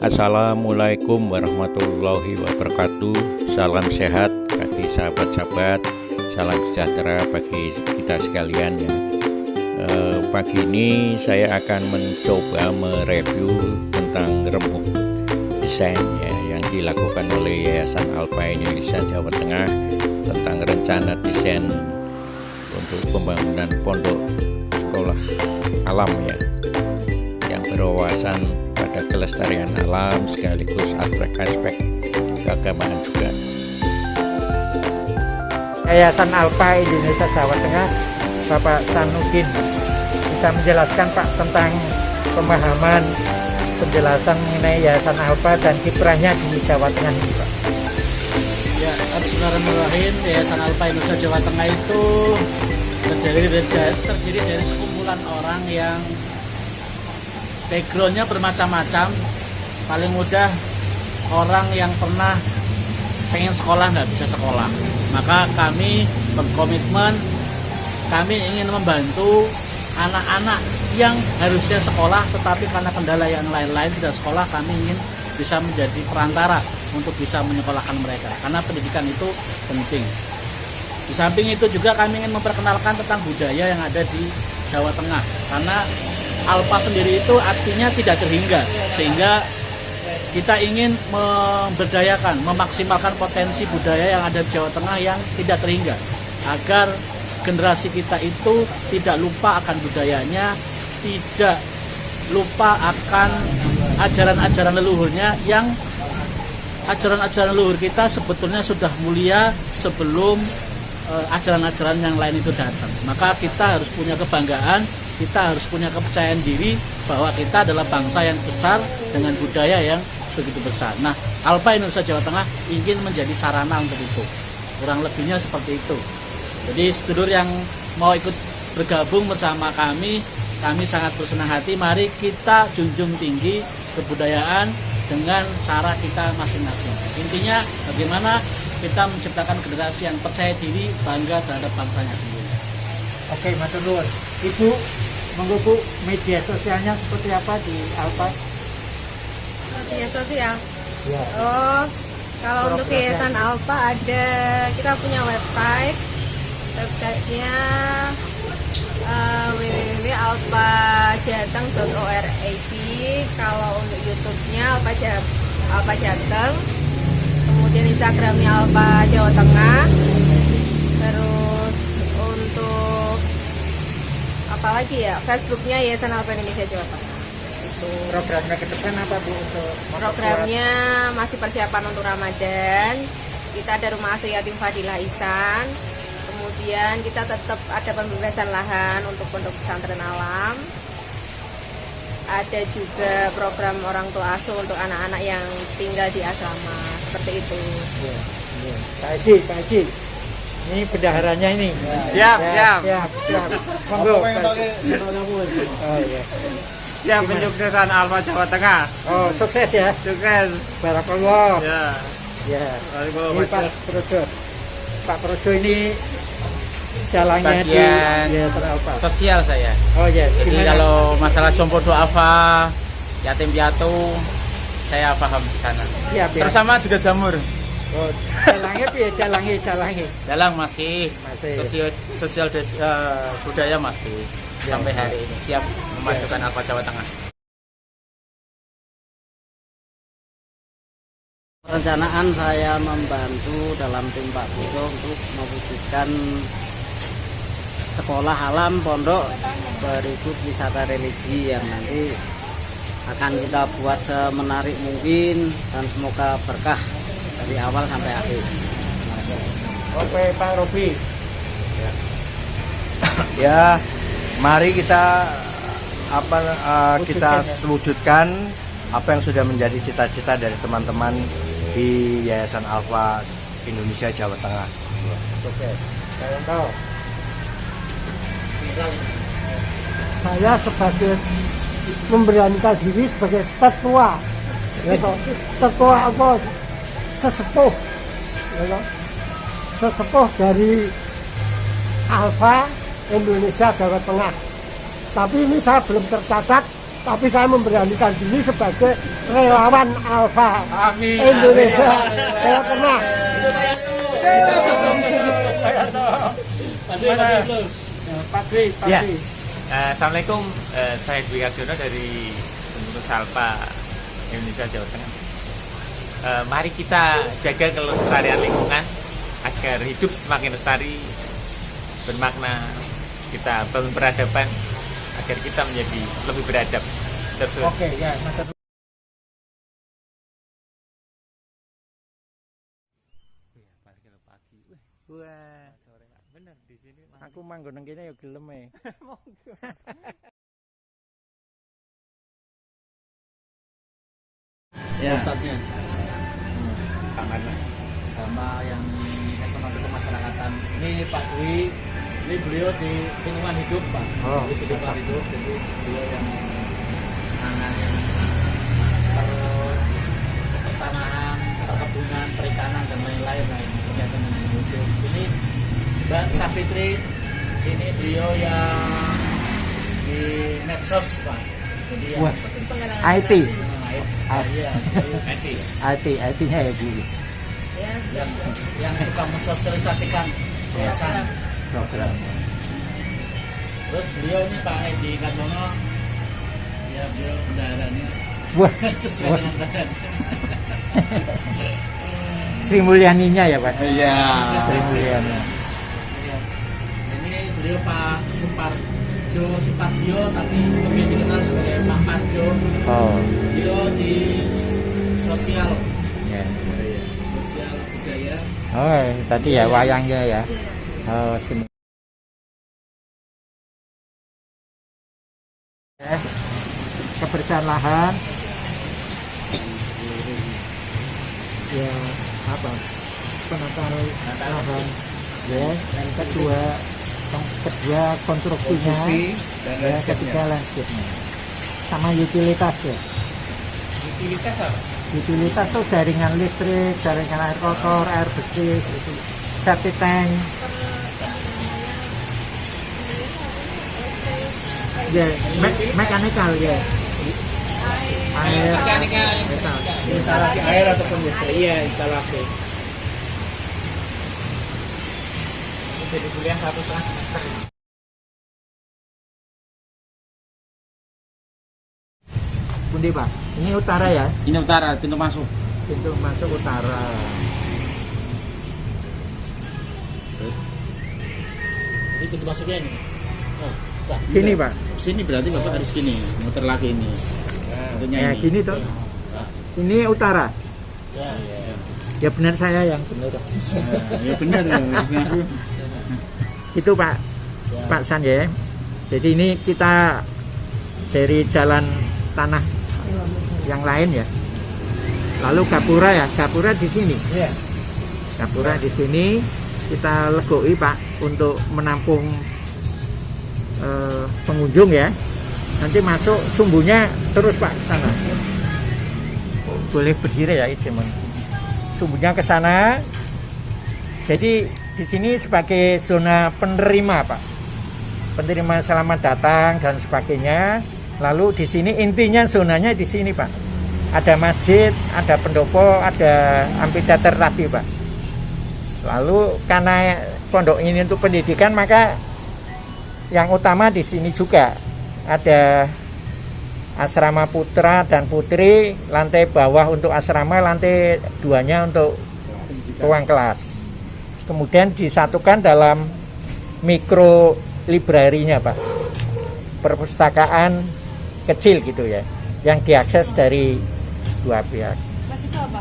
Assalamualaikum warahmatullahi wabarakatuh. Salam sehat bagi sahabat-sahabat, salam sejahtera bagi kita sekalian ya. Pagi ini saya akan mencoba mereview tentang rembuk desain ya, yang dilakukan oleh Yayasan Alpha Indonesia Jawa Tengah tentang rencana desain untuk pembangunan pondok sekolah alam ya, yang berwawasan pada kelestarian alam sekaligus aspek keagamaan juga. Yayasan Alpha Indonesia Jawa Tengah, Bapak Sanudin, bisa menjelaskan Pak tentang pemahaman penjelasan mengenai Yayasan Alpha dan kiprahnya di Jawa Tengah ini, Pak. Ya, bismillahirrahmanirrahim. Yayasan Alpha Indonesia Jawa Tengah itu terdiri dari sekumpulan orang yang backgroundnya bermacam-macam. Paling mudah orang yang pernah pengen sekolah nggak bisa sekolah, maka kami berkomitmen, kami ingin membantu anak-anak yang harusnya sekolah tetapi karena kendala yang lain-lain tidak sekolah. Kami ingin bisa menjadi perantara untuk bisa menyekolahkan mereka, karena pendidikan itu penting. Di samping itu juga kami ingin memperkenalkan tentang budaya yang ada di Jawa Tengah, karena Alpha sendiri itu artinya tidak terhingga, sehingga kita ingin memberdayakan, memaksimalkan potensi budaya yang ada di Jawa Tengah yang tidak terhingga, agar generasi kita itu tidak lupa akan budayanya, tidak lupa akan ajaran-ajaran leluhurnya, yang ajaran-ajaran leluhur kita sebetulnya sudah mulia sebelum ajaran-ajaran yang lain itu datang. Maka kita harus punya kebanggaan, kita harus punya kepercayaan diri bahwa kita adalah bangsa yang besar dengan budaya yang begitu besar. Nah, Alpha Indonesia Jawa Tengah ingin menjadi sarana untuk itu. Kurang lebihnya seperti itu. Jadi sedulur yang mau ikut bergabung bersama kami sangat bersenang hati. Mari kita junjung tinggi kebudayaan dengan cara kita masing-masing. Intinya bagaimana kita menciptakan generasi yang percaya diri, bangga terhadap bangsanya sendiri. Oke, matur nuwun. Ibu, monggo Bu, media sosialnya seperti apa di Alpha? Media sosial. Ya. Oh, kalau untuk Yayasan Alpha ada, kita punya websitenya www.alphajateng.org. Kalau untuk YouTube-nya Alpha Jateng, kemudian Instagramnya Alpha Jawa Tengah. Terus untuk apa lagi ya, Facebooknya Yayasan Alpha Indonesia Jawa Tengah. Programnya ke depan apa Bu untuk Programnya masih persiapan untuk Ramadan. Kita ada rumah asuh yatim Fadilah Ihsan. Kemudian kita tetap ada pembebasan lahan untuk pondok pesantren alam. Ada juga program orang tua asuh untuk anak-anak yang tinggal di asrama, seperti itu. Ya, ya. Pak Haji. Ini bendaharanya ini. Siap. Monggo. Oh ya. Ya, penyuksesan Alpha Jawa Tengah. Oh, sukses ya. Sukses. Barakallah. Ya. Ya. Waalaikumsalam. Ini Pak Projo ini jalannya Bagian di Yayasan Alpha. Sosial saya. Oh ya. Jadi Gimana? kalau masalah jompo doafa, yatim piatu, saya paham di sana. Siap, ya. Bersama juga jamur. Oh, jalangnya piye? Jalangi. Dalang masih. Masih. Sosial budaya masih. Ya, Sampai ya. hari ini siap memasukkan Alpha Jawa Tengah. Perencanaan saya membantu dalam tim Pak Budo untuk mewujudkan sekolah alam pondok berikut wisata religi yang nanti akan kita buat semenarik mungkin dan semoga berkah dari awal sampai akhir. Oke, Pak Robi. Ya, mari kita kita wujudkan apa yang sudah menjadi cita-cita dari teman-teman di Yayasan Alpha Indonesia Jawa Tengah. Oke. Saya tahu. Saya sebagai memberanikan diri sebagai tetua, ya toh. Tetua apa? Sesepuh, ya toh. Sesepuh dari Alpha Indonesia Jawa Tengah. Tapi ini saya belum tercatat tapi saya memberanikan diri sebagai relawan Alfa Amin. Indonesia Jawa Tengah. Pak Dwi. Ya. Assalamualaikum, saya Dwi Arjono dari pengurus Alfa Indonesia Jawa Tengah. Mari kita jaga kelestarian lingkungan agar hidup semakin lestari, bermakna. Kita bangun peradaban agar kita menjadi lebih beradab. Terus. Oke, ya. Wah, bener di sini. Aku manggon nang kene ya gelem e. Ya, Ustadznya Tangan. sama yang ekonomi kemasyarakatan. Ini Pak Dwi, ini beliau di lingkungan hidup Pak. Oh, Di lingkungan hidup, jadi beliau yang menangani pertanahan, perkebunan, perikanan dan lain-lain kegiatan yang hidup. Ini Mbak Safitri, ini beliau yang di medsos Pak. Jadi yang Wah, Proses penggalangan IT. donasi. IT-nya ya Bu. Ya, yang suka mensosialisasikan yayasan. Program. Terus beliau ini Pak Edi Karsono, ya beliau bendaharanya Wah, sesuai dengan badan. Sri Mulyaninya ya Pak. Iya. Sri Mulyani. Ya. Ini beliau Pak Suparjo, tapi lebih dikenal sebagai Pak Parjo. Oh, Beliau di sosial ya. budaya. Oh, tadi ya wayangnya ya. Oh, sini. Kebersihan lahan. Ya, apa? Penataan lahan. Ya, yang kedua konstruksinya. Ya, ketiga landscape-nya. Sama utilitas ya. Utilitas apa? Utilitas tuh jaringan listrik, jaringan air kotor, air bersih, septic tank. Ya, mekanikal ya. Air, Instalasi air ataupun listrik. iya instalasi. Jadi kuliah 1,5 semester. Bundi Pak, ini utara ya, Ini utara, pintu masuk. pintu masuk utara. Ini pintu masuknya ini. Oh, Sini Pak, Sini berarti Bapak harus gini, muter lagi ini. Tentunya ya ini. gini tuh. Ini utara. ya. Ya benar saya yang benar. Ya benar ya, maksudnya aku. Itu Pak San ya. Jadi ini kita dari jalan tanah yang lain ya. Lalu Gapura ya, Gapura di sini. Iya. Gapura di sini kita legoi Pak untuk menampung pengunjung ya. Nanti masuk sumbunya terus Pak sana. Boleh berdiri ya izin. Sumbunya ke sana. Jadi di sini sebagai zona penerima Pak. Penerima selamat datang dan sebagainya. Lalu di sini intinya zonanya di sini Pak. Ada masjid, ada pendopo, ada amphitheater tadi Pak. Lalu karena pondok ini untuk pendidikan maka yang utama di sini juga ada asrama putra dan putri, lantai bawah untuk asrama, lantai 2-nya untuk ruang kelas. Kemudian disatukan dalam mikro librarinya Pak, perpustakaan kecil gitu ya, yang diakses dari dua pihak. Mas itu apa?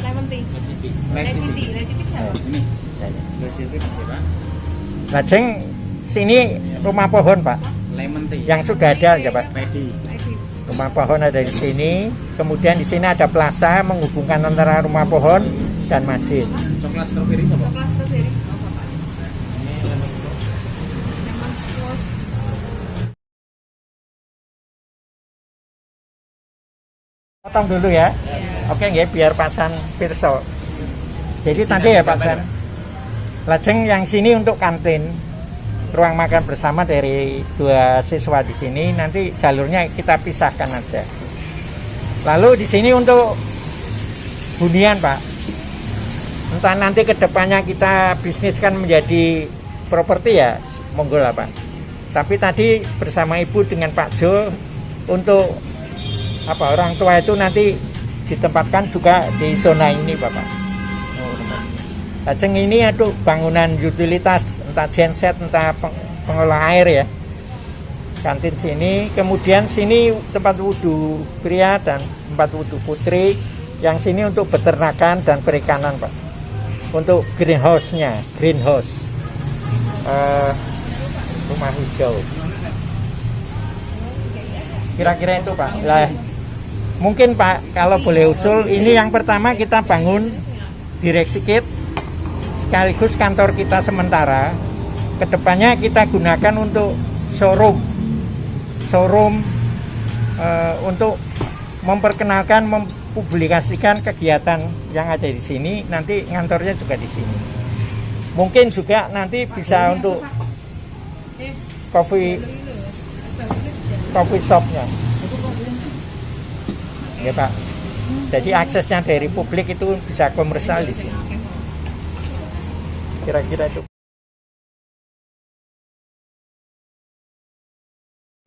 Lemon tea. Leciti siapa? Ini. Ini Pak. Lajeng sini rumah pohon Pak, Lemon tea. yang sudah ada ya Pak. Pedi. Rumah pohon ada di sini, kemudian di sini ada plaza menghubungkan antara rumah pohon dan masjid. Coklat stroberi sama. Coklat strawberry. Oh, Bapak. Lemon squash. Potong dulu ya. Oke nggih, biar Pak San pirsa. Jadi tadi ya Pak San. Lajeng yang sini untuk kantin. ruang makan bersama dari 2 siswa di sini. Nanti jalurnya kita pisahkan aja. Lalu di sini untuk hunian, Pak. Entah nanti kedepannya kita bisniskan menjadi properti ya, monggo lah, Pak. Tapi tadi bersama Ibu dengan Pak Jo untuk orang tua itu nanti ditempatkan juga di zona ini, Bapak. Lajeng ini itu bangunan utilitas, entah genset, entah pengolah air ya. Kantin sini, kemudian sini tempat wudhu pria dan tempat wudhu putri. Yang sini untuk peternakan dan perikanan, Pak. Untuk greenhouse-nya, rumah hijau. Kira-kira itu, Pak. Lah, mungkin Pak, kalau boleh usul, ini yang pertama kita bangun direksi kit sekaligus kantor kita sementara. Kedepannya kita gunakan untuk showroom untuk memperkenalkan, mempublikasikan kegiatan yang ada di sini. Nanti ngantornya juga di sini. Mungkin juga nanti bisa untuk coffee shopnya ya, Pak. Jadi aksesnya dari publik itu bisa komersial di sini. Kira-kira itu.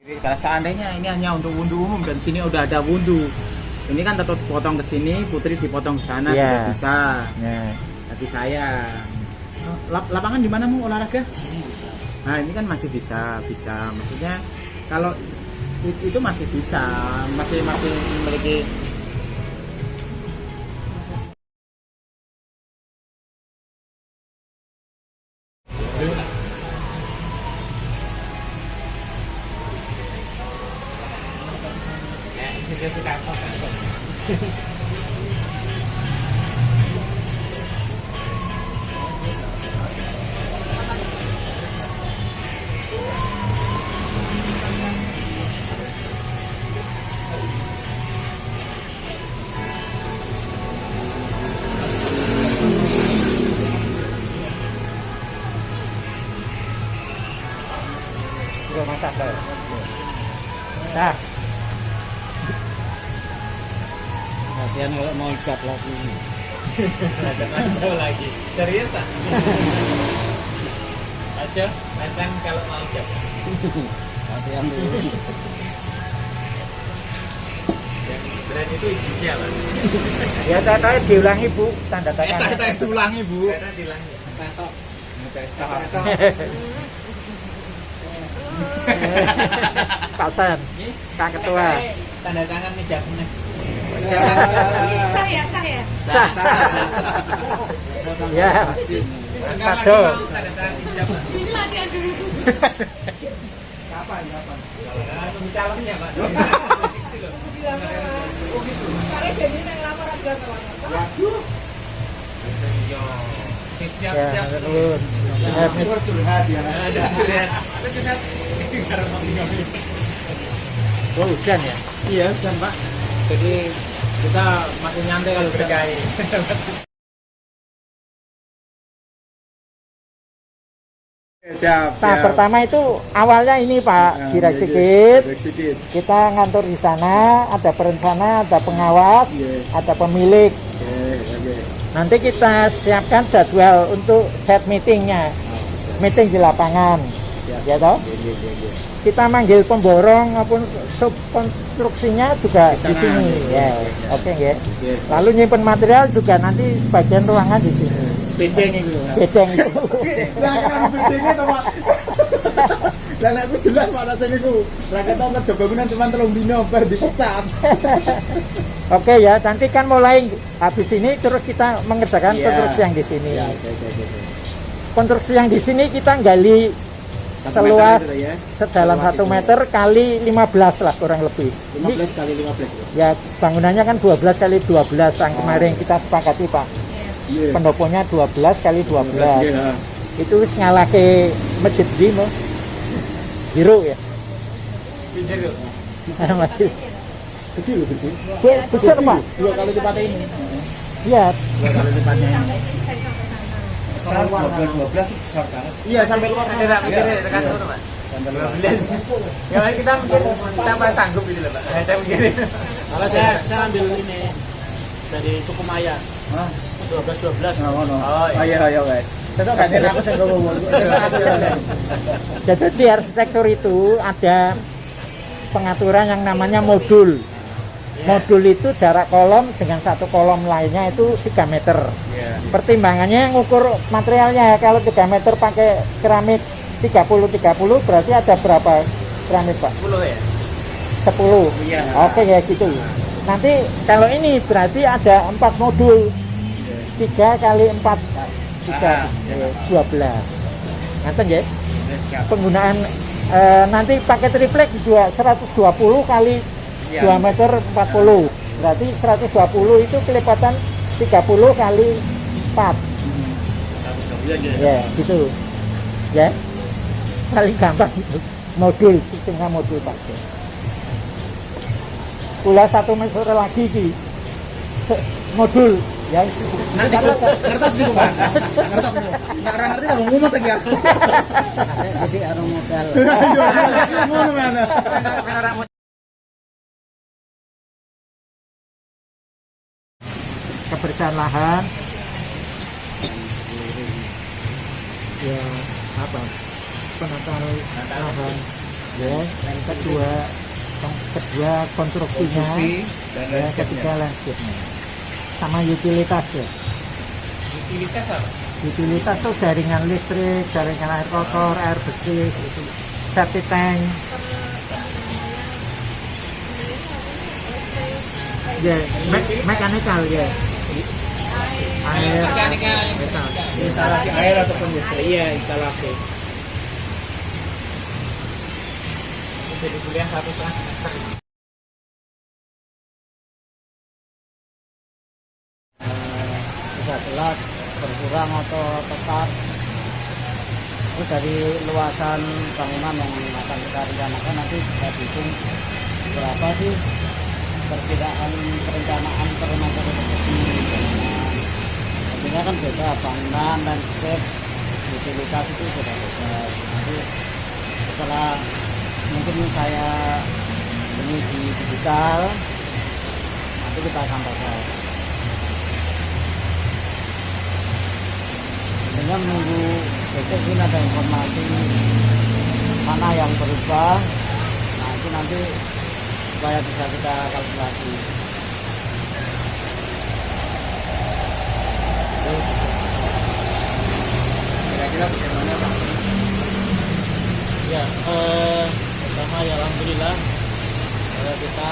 Kalau seandainya ini hanya untuk wudhu umum dan sini udah ada wudhu, ini kan tetap dipotong ke sini, Putri dipotong ke sana, sudah bisa. Tapi saya lapangan di mana mau olahraga? Sini bisa. Nah ini kan masih bisa. Maksudnya kalau itu masih bisa, masih memiliki. Masak deh. Nah, latihan kalau mau cat lagi. Aja lagi. Serius tak? Aja, latihan kalau mau cat. Latihan dulu. Yang berat itu izinnya, Pak. ya tanya diulangi, Bu, tanda tangan. Tanya diulangi, Bu. Diulangi. Tetok. Pak San, Pak Ketua. Tanda tangan nih jawabnya. Sah ya? Sah. Ya, Pak Jo. Ini latihan dulu. Kapan? Calonnya, Pak. Kalau jadi yang laporan bilang apa? Waduh. Siap. Terus curhat ya. Oh, hujan ya? Iya, hujan, Pak. Jadi kita masih nyantai kalau bergaya. Siap. Nah, pertama itu awalnya ini Pak, direksi kit. Kita ngantor di sana, ada perencana, ada pengawas, ada pemilik. Nanti kita siapkan jadwal untuk set meetingnya, meeting di lapangan, ya toh. Kita manggil pemborong maupun subkonstruksinya juga di sini, ya. Oke, ya. Lalu nyimpen material juga nanti sebagian ruangan di sini. Bedeng itu. Bedeng itu. Lah kan bedengnya to, Pak. Lah nek aku jelas Pak rasane ku. Lah kata kerja bangunan cuma 3 dino bar dipecat. Oke ya, nanti kan mulai habis ini terus kita mengerjakan konstruksi yang di sini. Konstruksi yang di sini kita gali seluas sedalam 1 meter kali 15 lah kurang lebih. 15 kali 15. Ya bangunannya kan 12 kali 12 yang kemarin kita sepakati Pak. Pendoponya 12 kali 12. Itu wis ngalahke masjid Bimo. Biru ya. Biru. Masih Gede loh, gede. besar Pak. 2 kali lipatnya ini. Iya. 2 kali lipatnya ini. Saat 12 itu besar banget. Iya, sampai luar. Ada mikirnya tekan turun, Pak. Sampai luar. 12. Ya kita mungkin kita apa sanggup gitu loh, Pak. Saya mikirin. Kalau saya ambil ini dari suku Maya. Hah? 12. Oh, Ayo guys. Sesuk ganti aku sing ngomong. Sesuk aku. Jadi di arsitektur itu ada pengaturan yang namanya modul. Modul itu jarak kolom dengan satu kolom lainnya itu 3 meter. Pertimbangannya ngukur materialnya, kalau 3 meter pakai keramik 30-30 berarti ada berapa keramik Pak? 10 ya? 10. Iya. Oke ya gitu. Nanti kalau ini berarti ada 4 modul. 3 kali 4 12. Nanti ya. Penggunaan nanti pakai triplek 120 kali 2 meter 40. Berarti 120 itu kelipatan 30 kali 4. Ya, gitu. Ya. Paling gampang itu. Modul, sistemnya modul pakai. Pula 1 meter lagi sih. Modul ya. Nanti kertas di rumah. Kertas. Enggak orang ngerti kalau ngomong lagi aku. Jadi arung modal. Ngono mana? Kebersihan lahan. Ya, apa? Penataan lahan. Ya, yang kedua konstruksinya. Ya, ketiga landscape-nya. Sama utilitas ya. Utilitas apa? Utilitas tuh jaringan listrik, jaringan air kotor, air bersih, itu septic tank. Ya, mekanikal ya. Air, Instalasi air ataupun listrik. Iya, instalasi. Jadi kuliah 1,5 semester. Bisa telat, berkurang atau tetap. Itu dari luasan bangunan yang akan kita rencanakan nanti kita hitung berapa sih perkiraan perencanaan permasalahan seperti bangunan. Tentunya kan beda bangunan, landscape, utilitas itu sudah beda. Nanti setelah mungkin saya ini di digital, nanti kita sampaikan. Tentunya menunggu besok ini ada informasi mana yang berubah. Nah itu nanti supaya bisa kita kalkulasi. Kira-kira bagaimana Pak? Ya, pertama ya alhamdulillah kita